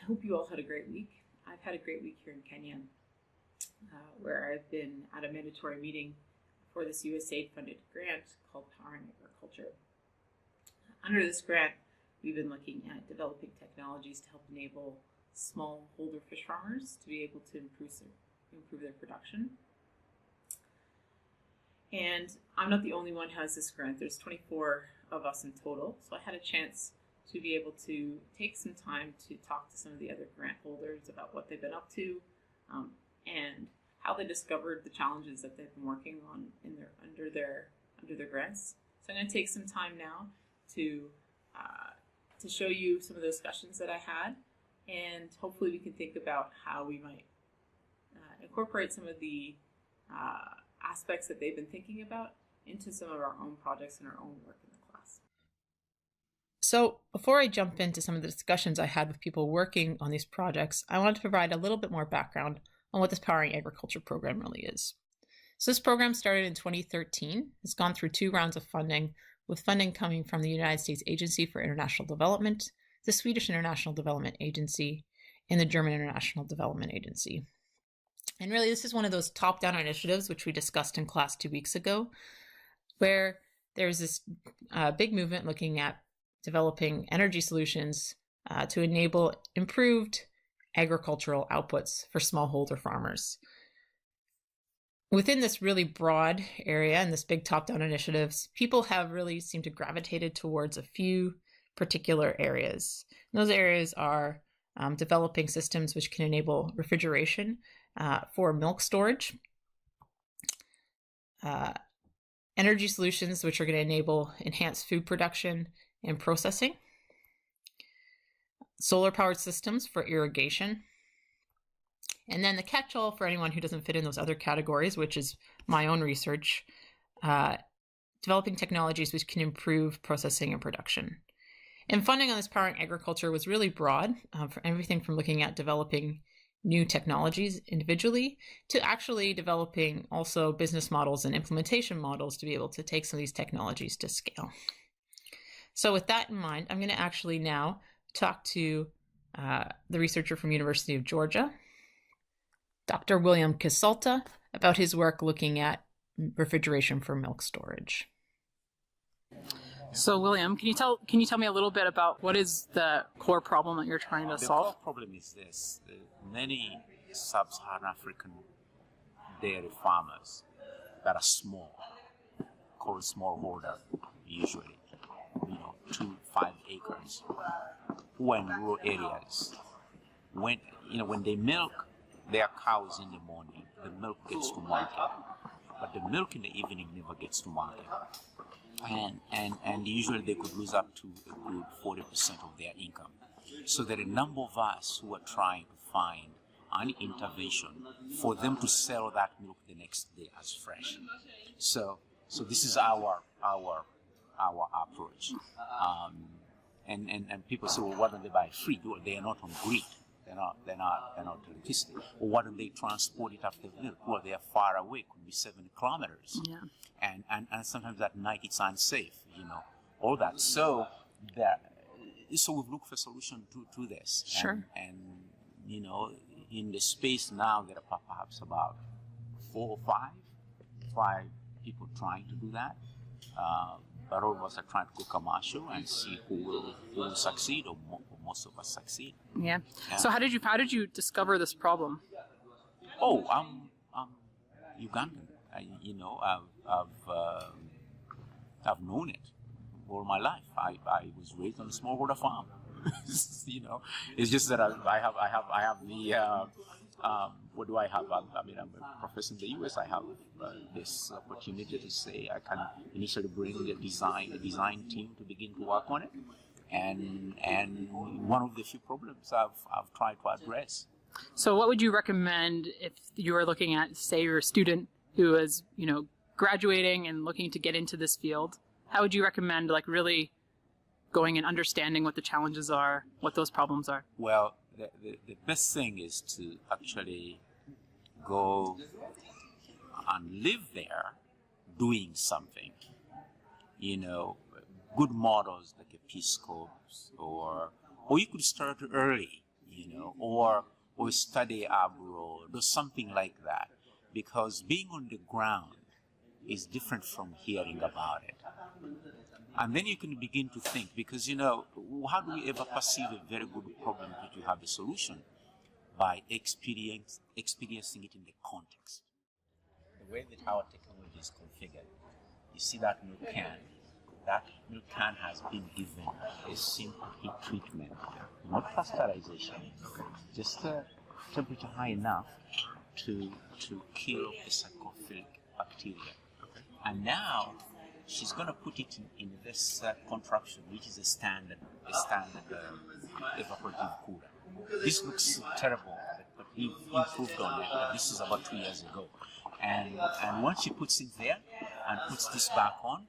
hope you all had a great week. I've had a great week here in Kenya, where I've been at a mandatory meeting for this USAID-funded grant called Powering Agriculture. Under this grant, we've been looking at developing technologies to help enable smallholder fish farmers to be able to improve their production. And I'm not the only one who has this grant. There's 24 of us in total, so I had a chance to be able to take some time to talk to some of the other grant holders about what they've been up to and how they discovered the challenges that they've been working on under their grants. So I'm going to take some time now to show you some of the discussions that I had, and hopefully we can think about how we might incorporate some of the aspects that they've been thinking about into some of our own projects and our own work in the class. So before I jump into some of the discussions I had with people working on these projects, I wanted to provide a little bit more background on what this Powering Agriculture program really is. So this program started in 2013. It's gone through 2 rounds of funding, with funding coming from the United States Agency for International Development, the Swedish International Development Agency, and the German International Development Agency. And really, this is one of those top-down initiatives which we discussed in class 2 weeks ago, where there's this big movement looking at developing energy solutions to enable improved agricultural outputs for smallholder farmers. Within this really broad area and this big top-down initiatives, people have really seemed to gravitated towards a few particular areas. And those areas are developing systems which can enable refrigeration for milk storage, energy solutions which are going to enable enhanced food production and processing, solar-powered systems for irrigation, and then the catch-all for anyone who doesn't fit in those other categories, which is my own research, developing technologies which can improve processing and production. And funding on this Powering Agriculture was really broad, for everything from looking at developing new technologies individually to actually developing also business models and implementation models to be able to take some of these technologies to scale. So with that in mind, I'm going to actually now talk to the researcher from University of Georgia, Dr. William Casalta, about his work looking at refrigeration for milk storage. So, William, can you tell me a little bit about what is the core problem that you're trying to solve? The core problem is this: many sub-Saharan African dairy farmers that are small, called smallholder, usually, 2 to 5 acres, who are in rural areas. When they milk their cows in the morning, the milk gets to market, but the milk in the evening never gets to market. And usually they could lose up to a good 40% of their income. So there are a number of us who are trying to find an intervention for them to sell that milk the next day as fresh. So this is our approach. And people say, well, why don't they buy free? Well, they are not on grid. They're not electricity. Or why don't they transport it after the milk? Well, they are far away, could be 7 kilometers. Yeah. And sometimes at night it's unsafe, all that. So we've looked for a solution to this. Sure. And in the space now there are perhaps about 4 or 5 people trying to do that. But all of us are trying to go commercial and see who will succeed, or most of us succeed. Yeah. So how did you discover this problem? Oh, I'm Ugandan. I've known it all my life. I was raised on a smallholder farm. It's just that I have the what do I have? I'm a professor in the US. I have this opportunity to say I can initially bring a design team to begin to work on it, and one of the few problems I've tried to address. So what would you recommend if you were looking at, say, you're a student who is, graduating and looking to get into this field? How would you recommend, really going and understanding what the challenges are, what those problems are? Well, the best thing is to actually go and live there doing something. Good models like a Peace Corps, or you could start early, or study abroad or something like that. Because being on the ground is different from hearing about it. And then you can begin to think, because, how do we ever perceive a very good problem that you have a solution? By experiencing it in the context. The way that our technology is configured, you see that milk can has been given a simple heat treatment, not pasteurization, just temperature high enough to kill a psychophilic bacteria. And now she's going to put it in this contraption, which is a standard evaporative cooler. This looks terrible, but he improved on it. This is about 2 years ago. And once she puts it there and puts this back on,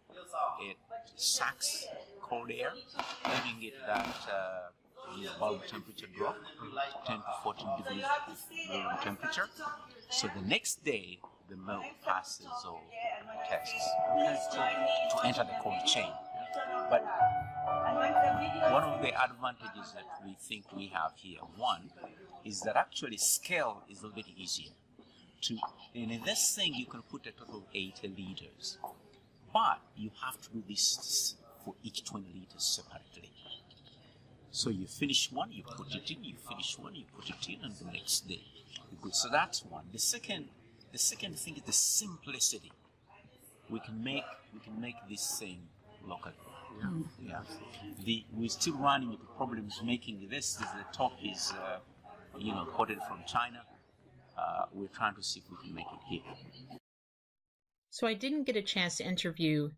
it sucks cold air, giving it that bulb temperature drop, 10 to 14 degrees room temperature. So the next day, the milk passes all tests to enter the cold chain. But one of the advantages that we think we have here, one, is that actually scale is a little bit easier. And in this thing, you can put a total of 80 liters. But you have to do this for each 20 liters separately. So you finish one, you put it in, you finish one, you put it in, and the next day you go. So that's one. The second thing is the simplicity. We can make this thing local. Yeah. We're still running into problems making this. The top is imported from China. We're trying to see if we can make it here. So I didn't get a chance to interview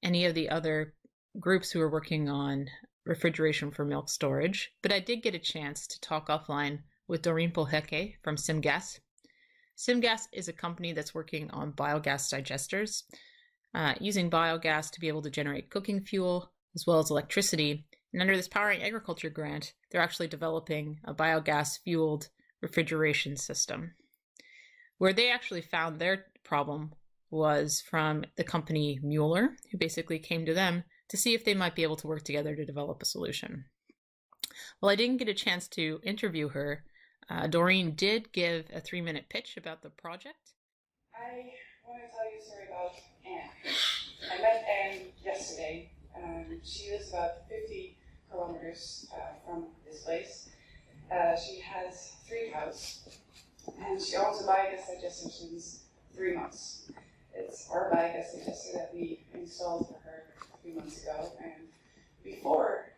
any of the other groups who are working on refrigeration for milk storage, but I did get a chance to talk offline with Doreen Polheke from SimGas. SimGas is a company that's working on biogas digesters, using biogas to be able to generate cooking fuel as well as electricity. And under this Powering Agriculture grant, they're actually developing a biogas-fueled refrigeration system. Where they actually found their problem was from the company Mueller, who basically came to them to see if they might be able to work together to develop a solution. Well, I didn't get a chance to interview her. Doreen did give a 3-minute pitch about the project. I want to tell you a story about Anne. I met Anne yesterday. She lives about 50 kilometers from this place. She has 3 cows, and she owns a biogas digester since 3 months. It's our biogas digester that we installed for her 3 months ago, and before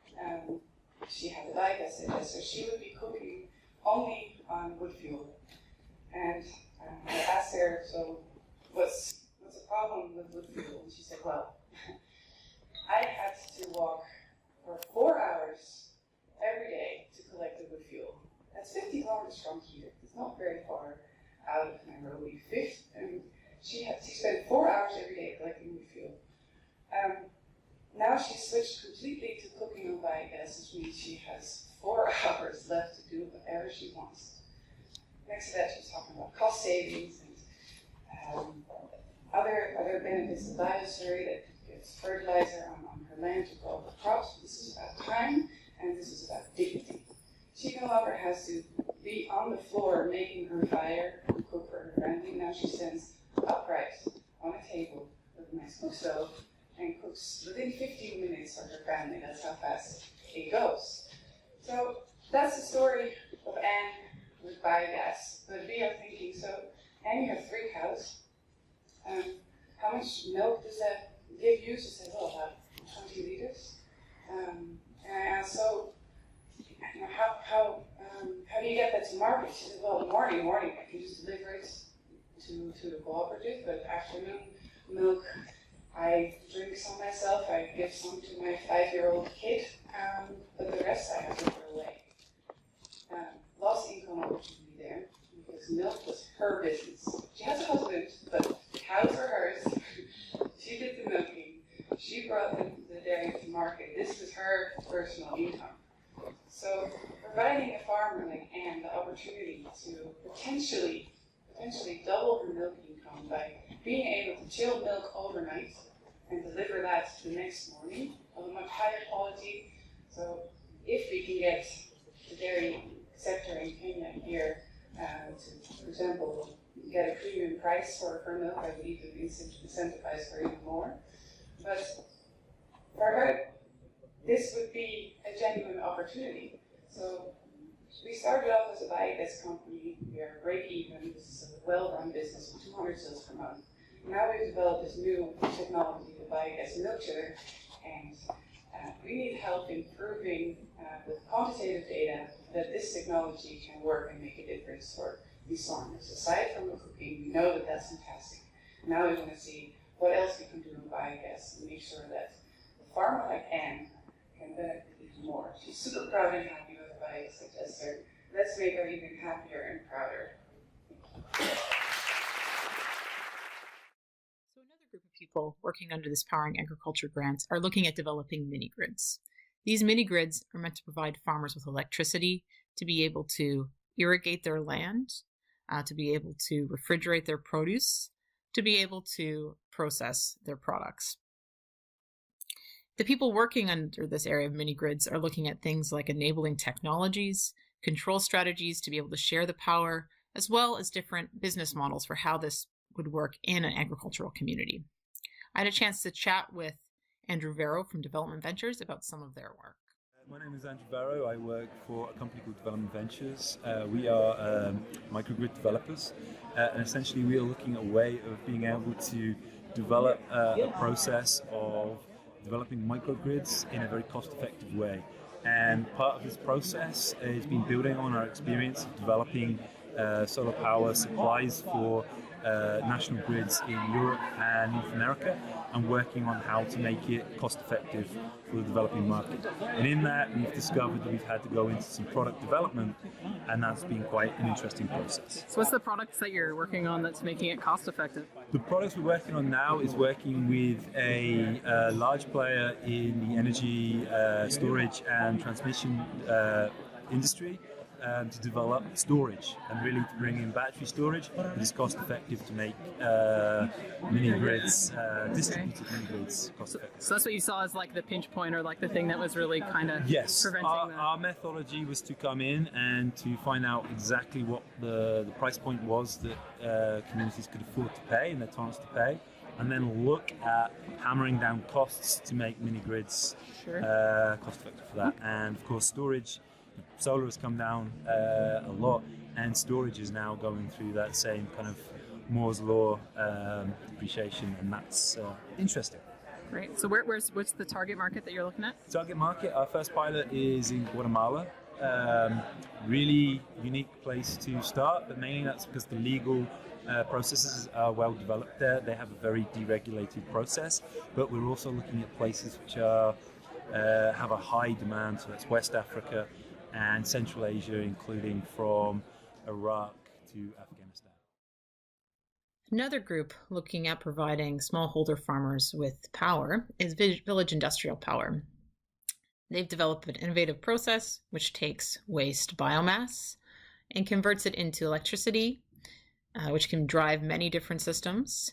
she had the biogas digester, she would be cooking only on wood fuel. And I asked her, so what's the problem with wood fuel? And she said, well, I had to walk for 4 hours every day to collect the wood fuel. That's 50 kilometers from here. It's not very far out of Nairobi. And she spent 4 hours every day collecting wood fuel. Now she switched completely to cooking on biogas, which means she has 4 hours left to do whatever she wants. Next to that, she's talking about cost savings and other benefits of bioslurry that gets fertilizer on her land to grow the crops. This is about time, and this is about dignity. She no longer has to be on the floor making her fire and cook for her family. Now she stands upright on a table with a nice cook stove and cooks within 15 minutes for her family. That's how fast it goes. So that's the story of Anne with biogas. But we are thinking, so Anne, you have 3 cows. How much milk does that give you? She said, well, about 20 liters. And I asked, so how do you get that to market? She said, well, morning, I can just deliver it to the cooperative, but afternoon milk, I drink some myself, I give some to my 5-year-old kid, but the rest I have to throw away. Lost income opportunity there, because milk was her business. She has a husband, but the cows are hers. She did the milking. She brought the dairy to market. This is her personal income. So providing a farmer like Anne the opportunity to potentially double her milk income by being able to chill milk overnight and deliver that the next morning of a much higher quality. So if we can get the dairy sector in Kenya here to, for example, get a premium price for milk. I would even incentivize for even more. But for her, this would be a genuine opportunity. So we started off as a biogas company. We are break even. This is a well-run business with 200 sales per month. Now we've developed this new technology, the biogas milk sugar, and we need help in proving with quantitative data that this technology can work and make a difference for these farmers. Aside from the cooking, we know that that's fantastic. Now we want to see what else we can do in biogas and make sure that a farmer like Anne can benefit even more. She's super proud and happy with the biogas digester. Let's make her even happier and prouder. So another group of people working under this Powering Agriculture grant are looking at developing mini-grids. These mini-grids are meant to provide farmers with electricity to be able to irrigate their land, to be able to refrigerate their produce, to be able to process their products. The people working under this area of mini-grids are looking at things like enabling technologies, control strategies to be able to share the power, as well as different business models for how this would work in an agricultural community. I had a chance to chat with Andrew Vero from Development Ventures about some of their work. My name is Andrew Vero. I work for a company called Development Ventures. We are microgrid developers, and essentially we are looking at a way of being able to develop a process of developing microgrids in a very cost-effective way. And part of this process has been building on our experience of developing solar power supplies for national grids in Europe and North America, and working on how to make it cost effective for the developing market. And in that, we've discovered that we've had to go into some product development, and that's been quite an interesting process. So what's the products that you're working on that's making it cost effective? The products we're working on now is working with a large player in the energy storage and transmission industry to develop storage, and really to bring in battery storage that is cost effective to make mini grids, distributed mini grids cost effective. So that's what you saw as like the pinch point, or like the thing that was really kind of preventing our methodology was to come in and to find out exactly what the price point was that communities could afford to pay and their tolerance to pay, and then look at hammering down costs to make mini grids cost effective for that. And of course storage, solar has come down a lot, and storage is now going through that same kind of Moore's law depreciation, and that's interesting. Great. So what's the target market that you're looking at? Target market, our first pilot is in Guatemala. Really unique place to start, but mainly that's because the legal processes are well developed there. They have a very deregulated process, but we're also looking at places which are have a high demand, so that's West Africa and Central Asia, including from Iraq to Afghanistan. Another group looking at providing smallholder farmers with power is Village Industrial Power. They've developed an innovative process which takes waste biomass and converts it into electricity, which can drive many different systems,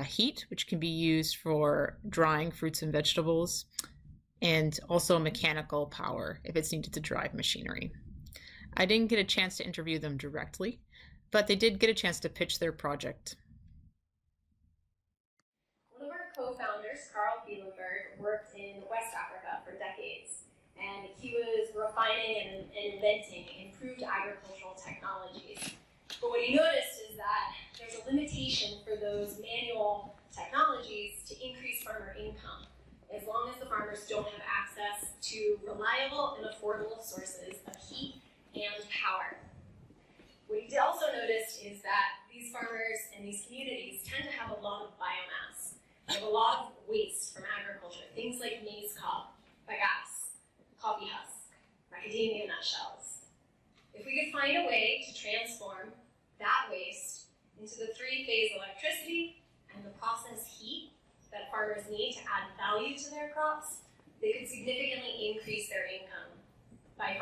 heat, which can be used for drying fruits and vegetables, and also mechanical power if it's needed to drive machinery. I didn't get a chance to interview them directly, but they did get a chance to pitch their project. One of our co-founders, Carl Bielenberg, worked in West Africa for decades, and he was refining and inventing improved agricultural technologies. But what he noticed is that there's a limitation for those manual technologies to increase farmer income, as long as the farmers don't have access to reliable and affordable sources of heat and power. What he also noticed is that these farmers and these communities tend to have a lot of biomass. They have a lot of waste from agriculture, things like maize cob, bagasse, coffee husk, macadamia nut shells. If we could find a way to transform that waste into the three-phase electricity and the process heat that farmers need to add value to their crops, they could significantly increase their income by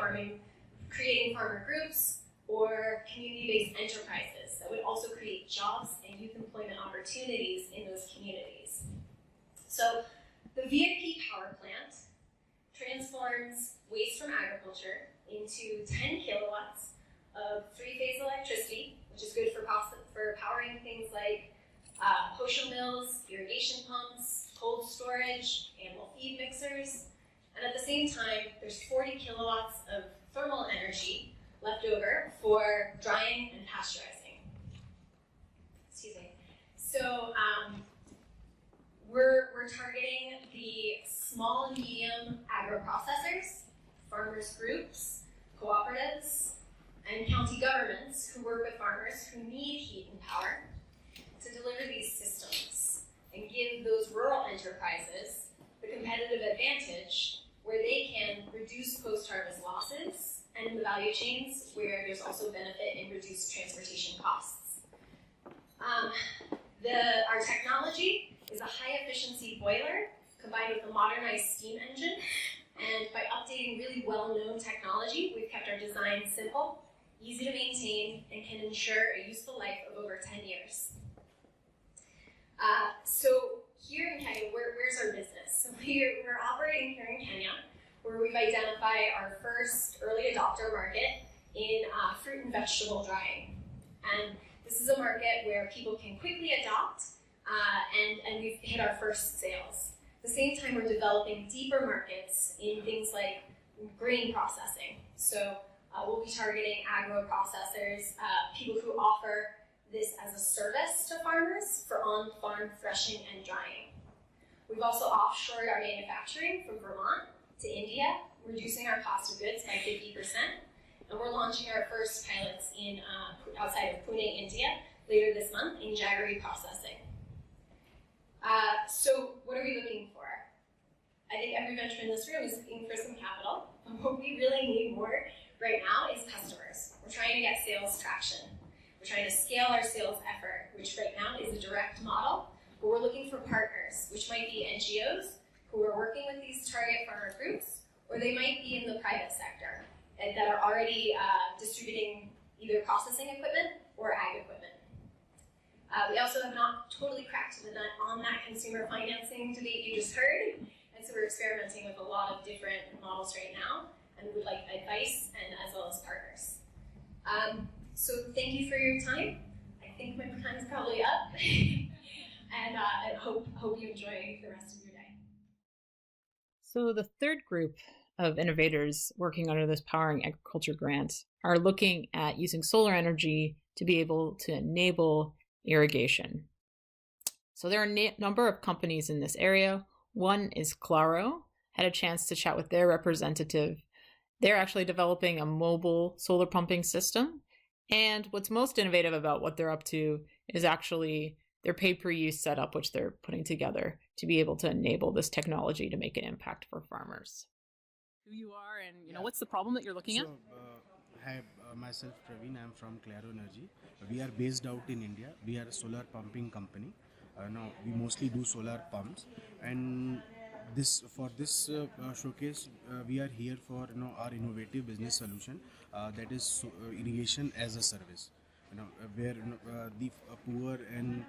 creating farmer groups or community-based enterprises that would also create jobs and youth employment opportunities in those communities. So the VIP power plant transforms waste from agriculture into 10 kilowatts of three-phase electricity, which is good for powering things like posho mills, irrigation pumps, cold storage, animal feed mixers. And at the same time, there's 40 kilowatts of thermal energy left over for drying and pasteurizing. Excuse me. So we're targeting the small and medium agro-processors, farmers groups, cooperatives, and county governments who work with farmers who need heat and power to deliver these systems and give those rural enterprises the competitive advantage where they can reduce post-harvest losses and in the value chains where there's also benefit in reduced transportation costs. Our technology is a high-efficiency boiler combined with a modernized steam engine, and by updating really well-known technology, we've kept our design simple, easy to maintain, and can ensure a useful life of over 10 years. So here in Kenya, where's our business? So we're operating here in Kenya, where we've identified our first early adopter market in fruit and vegetable drying. And this is a market where people can quickly adopt, and we've hit our first sales. At the same time, we're developing deeper markets in things like grain processing. So we'll be targeting agro-processors, people who offer this as a service to farmers for on-farm threshing and drying. We've also offshored our manufacturing from Vermont to India, reducing our cost of goods by 50%. And we're launching our first pilots in outside of Pune, India, later this month in jaggery processing. So what are we looking for? I think every venture in this room is looking for some capital. But what we really need more right now is customers. We're trying to get sales traction. We're trying to scale our sales effort, which right now is a direct model, but we're looking for partners, which might be NGOs who are working with these target farmer groups, or they might be in the private sector that are already distributing either processing equipment or ag equipment. We also have not totally cracked the nut on that consumer financing debate you just heard, and so we're experimenting with a lot of different models right now, and we would like advice and as well as partners. So thank you for your time. I think my time is probably up, and I hope you enjoy the rest of your day. So the third group of innovators working under this Powering Agriculture grant are looking at using solar energy to be able to enable irrigation. So there are a number of companies in this area. One is Claro. Had a chance to chat with their representative. They're actually developing a mobile solar pumping system. And what's most innovative about what they're up to is actually their pay-per-use setup, which they're putting together to be able to enable this technology to make an impact for farmers. Who you are and what's the problem that you're looking at? Hi, myself Praveen. I'm from Claro Energy. We are based out in India. We are a solar pumping company. Now we mostly do solar pumps, and this showcase we are here for our innovative business solution that is irrigation as a service. Where the poor and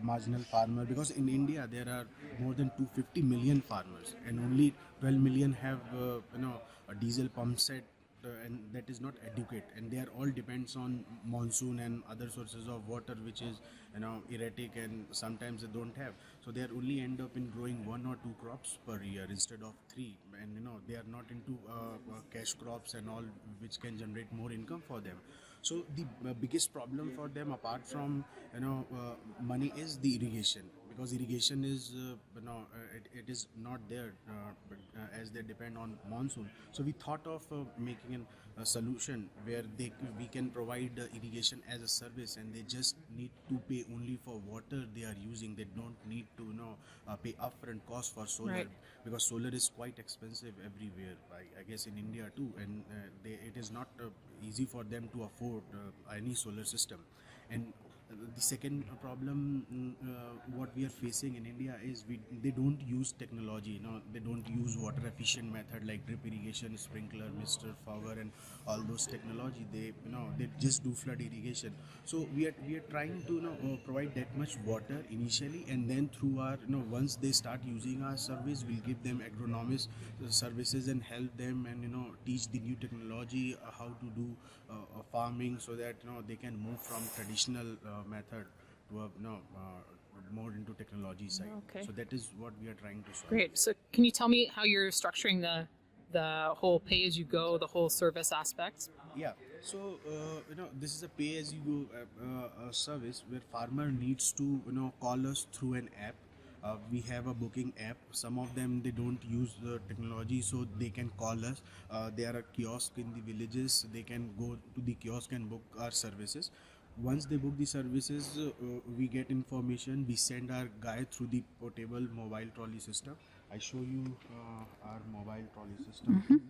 marginal farmer, because in India there are more than 250 million farmers and only 12 million have a diesel pump set, and that is not adequate, and they are all depends on monsoon and other sources of water which is erratic, and sometimes they don't have, so they are only end up in growing 1 or 2 crops per year instead of 3, and they are not into cash crops and all which can generate more income for them. So the biggest problem for them apart from money is the irrigation, because irrigation is it is not there as they depend on monsoon. So we thought of making a solution where we can provide irrigation as a service, and they just need to pay only for water they are using. They don't need to pay upfront cost for solar, Right. because solar is quite expensive everywhere. I guess in India too, and it is not easy for them to afford any solar system. And the second problem what we are facing in India is they don't use technology. They don't use water efficient method like drip irrigation, sprinkler, mister, fauger, and all those technology. They just do flood irrigation. So we are trying to provide that much water initially, and then through our once they start using our service, we'll give them agronomist services and help them, and teach the new technology, how to do farming, so that they can move from traditional method to a more into technology side. Okay. So that is what we are trying to solve. Great. So can you tell me how you're structuring the whole pay as you go, the whole service aspect? Yeah. So this is a pay as you go service where farmer needs to call us through an app. We have a booking app. Some of them, they don't use the technology, so they can call us. There are kiosks in the villages. They can go to the kiosk and book our services. Once they book the services, we get information. We send our guy through the portable mobile trolley system. I show you our mobile trolley system.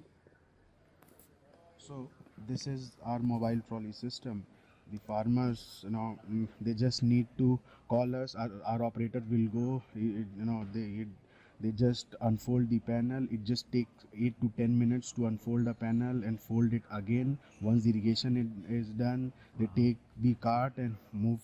So this is our mobile trolley system. The farmers, they just need to call us. Our operator will go. They just unfold the panel. It just takes 8 to 10 minutes to unfold the panel and fold it again. Once the irrigation is done, they take the cart and move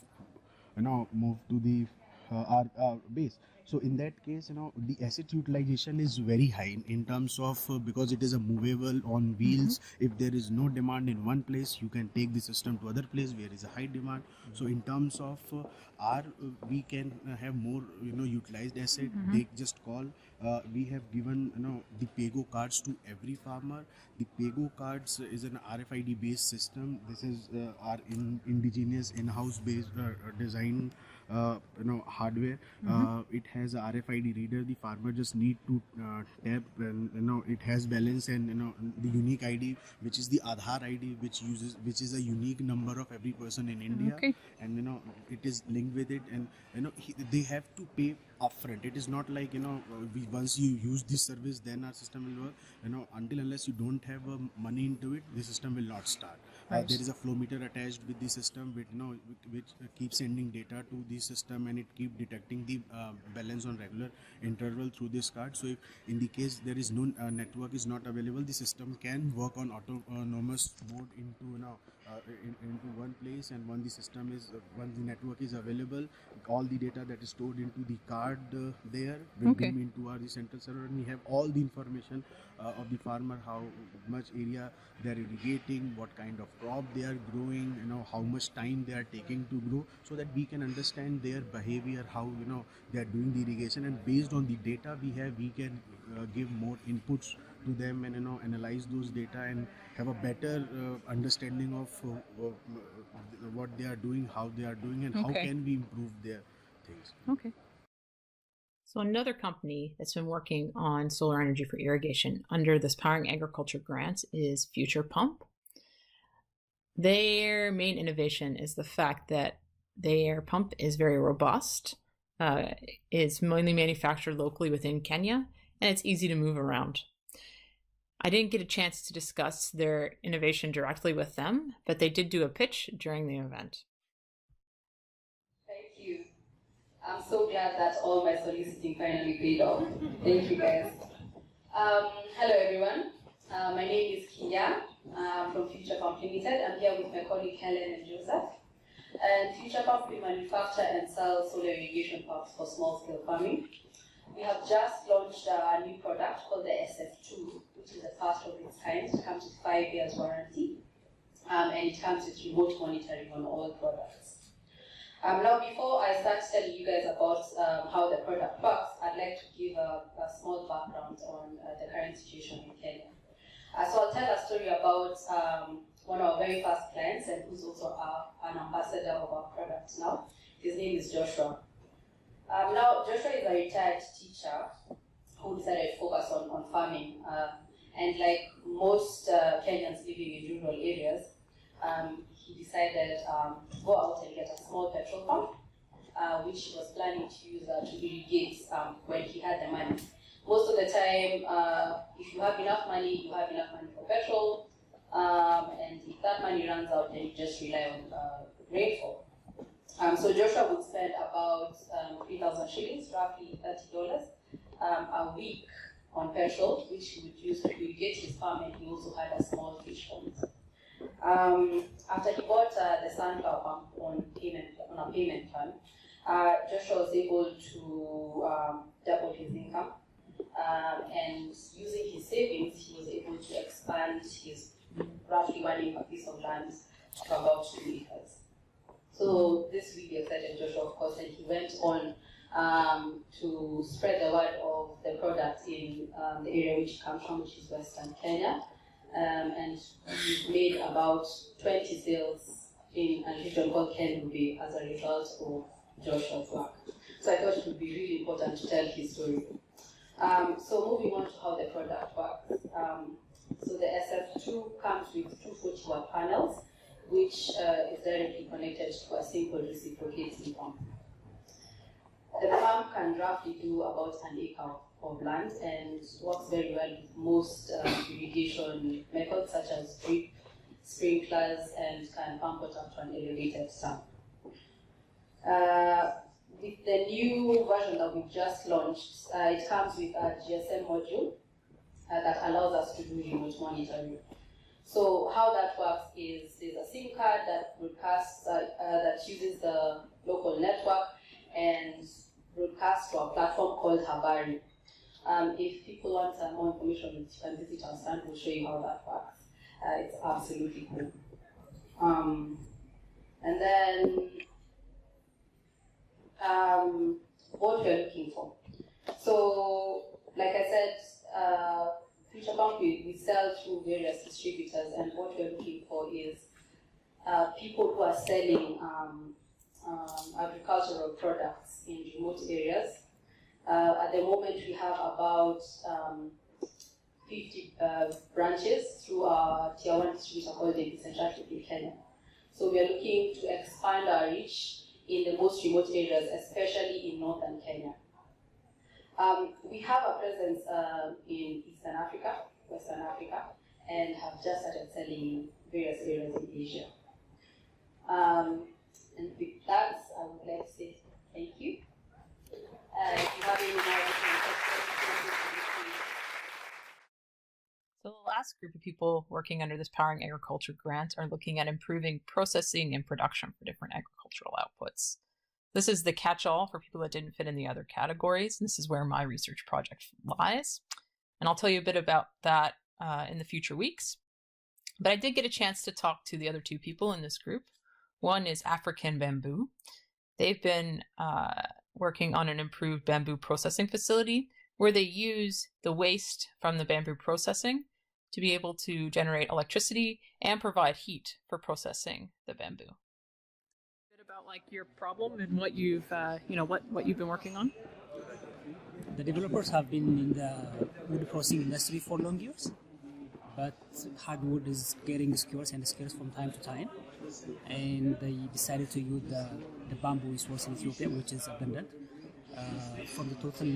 to the our base. So in that case, the asset utilization is very high in terms of because it is a movable on wheels. If there is no demand in one place, you can take the system to other place where is a high demand. So in terms of we can have more utilized asset. They just call. We have given the Pego cards to every farmer. The Pego cards is an RFID based system. This is our indigenous in-house based design hardware. It has a RFID reader. The farmer just need to tap, and it has balance, and the unique ID, which is the Aadhaar ID, which is a unique number of every person in India. Okay. And it is linked with it, and they have to pay upfront. It is not like once you use this service, then our system will work. Until unless you don't have money into it, the system will not start. Right. There is a flow meter attached with the system, which keeps sending data to the system, and it keep detecting the balance on regular interval through this card. So if in the case there is no network is not available, the system can work on autonomous mode into one place, and when the network is available, all the data that is stored into the card there will come into our central server, and we have all the information of the farmer, how much area they are irrigating, what kind of crop they are growing, how much time they are taking to grow, so that we can understand their behavior, how they are doing the irrigation, and based on the data we have, we can give more inputs to them, and analyze those data and have a better understanding of what they are doing, how they are doing, and how can we improve their things. Okay. So another company that's been working on solar energy for irrigation under this Powering Agriculture grant is Future Pump. Their main innovation is the fact that their pump is very robust. It's mainly manufactured locally within Kenya, and it's easy to move around. I didn't get a chance to discuss their innovation directly with them, but they did do a pitch during the event. Thank you. I'm so glad that all my soliciting finally paid off. Thank you, guys. Hello, everyone. My name is Kinya from Future Pump Limited. I'm here with my colleague Helen and Joseph. And Future Pump, we manufacture and sell solar irrigation pumps for small-scale farming. We have just launched a new product called the SF2, which is the first of its kind. It comes with 5 years warranty, and it comes with remote monitoring on all products. Now, before I start telling you guys about how the product works, I'd like to give a small background on the current situation in Kenya. So I'll tell a story about one of our very first clients, and who's also an ambassador of our product now. His name is Joshua. Now, Joshua is a retired teacher who decided to focus on farming. And like most Kenyans living in rural areas, he decided to go out and get a small petrol pump, which he was planning to use to irrigate when he had the money. Most of the time, if you have enough money, you have enough money for petrol, and if that money runs out, then you just rely on rainfall. So Joshua would spend about 3,000 shillings, roughly $30, a week on petrol, which he would use to irrigate his farm, and he also had a small fish pond. After he bought the sunflower pump on a payment plan, Joshua was able to double his income, and using his savings, he was able to expand his roughly 1 acre piece of land to about 2 acres. So this really excited Joshua, of course, and he went on to spread the word of the product in the area which he comes from, which is Western Kenya. And we made about 20 sales in a region called Kendu as a result of Joshua's work. So I thought it would be really important to tell his story. So moving on to how the product works. So the SF2 comes with 240-watt panels, which is directly connected to a simple reciprocating pump. The pump can roughly do about 1 acre of land and works very well with most irrigation methods such as drip, sprinklers, and can pump water up to an elevated sump. With the new version that we just launched, it comes with a GSM module that allows us to do remote monitoring. So how that works is there's a SIM card that broadcasts, that uses the local network and broadcasts to a platform called Habari. If people want more information, you can visit our stand. We'll show you how that works. It's absolutely cool. And then what we're looking for. So, like I said, Future Pump we sell through various distributors, and what we're looking for is people who are selling agricultural products in remote areas. At the moment, we have about 50 branches through our Tier 1 distributor called the Central in Kenya. So we are looking to expand our reach in the most remote areas, especially in northern Kenya. We have a presence in Eastern Africa, Western Africa, and have just started selling in various areas in Asia. And with that, I would like to say thank you. If you have any more questions, So the last group of people working under this Powering Agriculture grant are looking at improving processing and production for different agricultural outputs. This is the catch-all for people that didn't fit in the other categories. And this is where my research project lies. And I'll tell you a bit about that in the future weeks. But I did get a chance to talk to the other two people in this group. One is African Bamboo. They've been working on an improved bamboo processing facility where they use the waste from the bamboo processing to be able to generate electricity and provide heat for processing the bamboo. A bit about like your problem and what you've what you've been working on. The developers have been in the wood processing industry for long years, but hardwood is getting scarce from time to time, and they decided to use the bamboo resource in Ethiopia, which is abundant from the total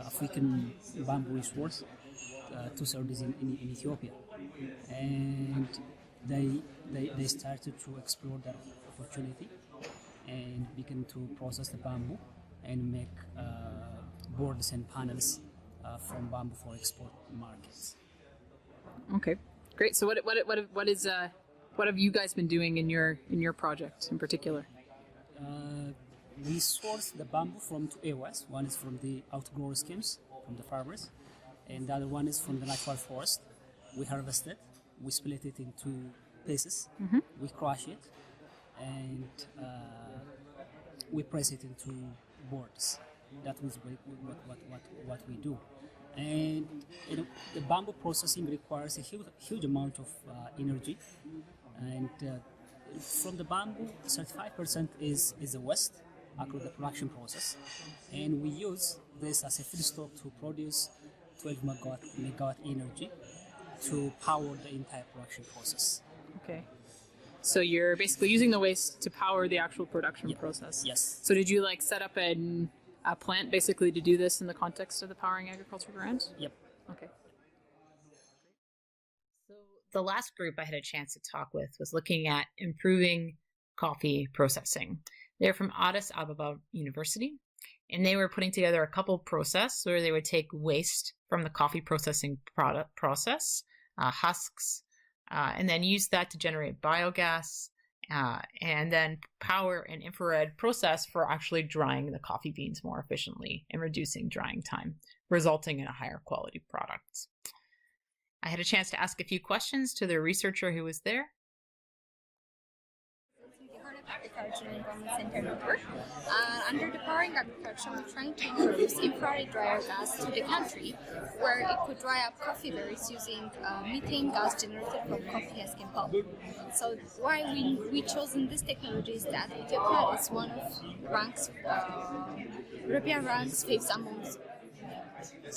African bamboo resource. 2/3 is in Ethiopia, and they started to explore that opportunity and begin to process the bamboo and make boards and panels from bamboo for export markets. Okay, great. So what have you guys been doing in your project in particular? We source the bamboo from two areas. One is from the outgrower schemes from the farmers, and the other one is from the natural forest. We harvest it, we split it into pieces, we crush it, and we press it into boards. That was what we do. And the bamboo processing requires a huge amount of energy, and from the bamboo, 35% is the waste after the production process, and we use this as a feedstock to produce 12 megawatt energy to power the entire production process. Okay. So you're basically using the waste to power the actual production process. Yes. So did you like set up a plant basically to do this in the context of the Powering Agriculture grant? Yep. Okay. So the last group I had a chance to talk with was looking at improving coffee processing. They're from Addis Ababa University, and they were putting together a couple process where they would take waste from the coffee processing process, husks, and then use that to generate biogas, and then power an infrared process for actually drying the coffee beans more efficiently and reducing drying time, resulting in a higher quality product. I had a chance to ask a few questions to the researcher who was there. Agriculture and Environment Center Network. Under the Powering Agriculture, we're trying to introduce infrared dryer gas to the country, where it could dry up coffee berries using methane gas generated from coffee husk and pulp. So why we chosen this technology is that Ethiopia is one of European ranks fifth amongst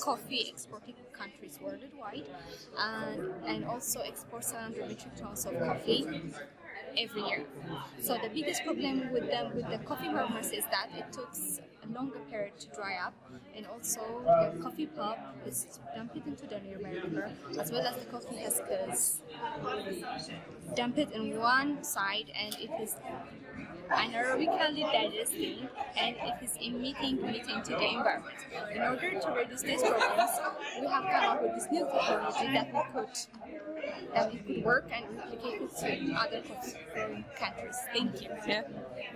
coffee exporting countries worldwide, and also exports 700 metric tons of coffee every year. So the biggest problem with the coffee farmers is that it takes a longer period to dry up, and also the coffee pulp is dumped into the nearby river, as well as the coffee husk is dumped in one side, and it is anaerobically digesting, and it is emitting methane to the environment. In order to reduce these problems, we have come up with this new technology that we could work and replicate it to other coffee countries. Thank you. Yeah.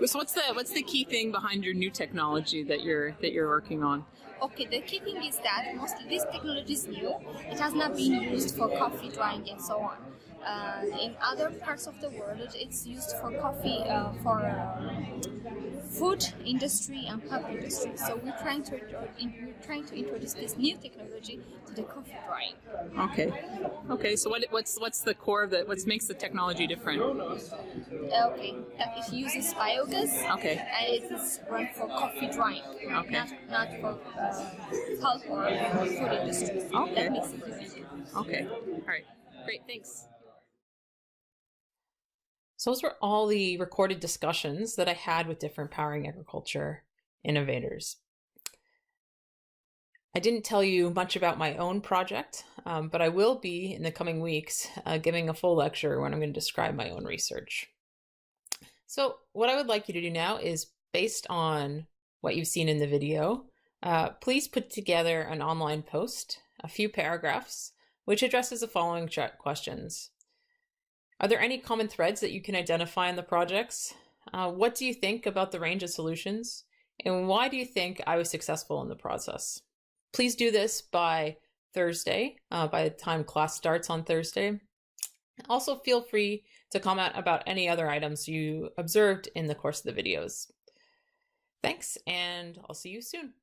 So what's the key thing behind your new technology that you're working on? Okay, the key thing is that mostly this technology is new. It has not been used for coffee drying and so on. In other parts of the world, it's used for coffee, food industry and pulp industry. So we're trying to introduce this new technology to the coffee drying. Okay. So what's the core of the what makes the technology different? Okay, that it uses biogas. Okay. And it is run for coffee drying. Okay. Not for pulp or food industry. Okay. That makes it unique. Okay. All right. Great. Thanks. So those were all the recorded discussions that I had with different powering agriculture innovators. I didn't tell you much about my own project, but I will be in the coming weeks giving a full lecture when I'm going to describe my own research. So what I would like you to do now is, based on what you've seen in the video, please put together an online post, a few paragraphs, which addresses the following questions. Are there any common threads that you can identify in the projects? What do you think about the range of solutions? And why do you think I was successful in the process? Please do this by Thursday, by the time class starts on Thursday. Also, feel free to comment about any other items you observed in the course of the videos. Thanks, and I'll see you soon.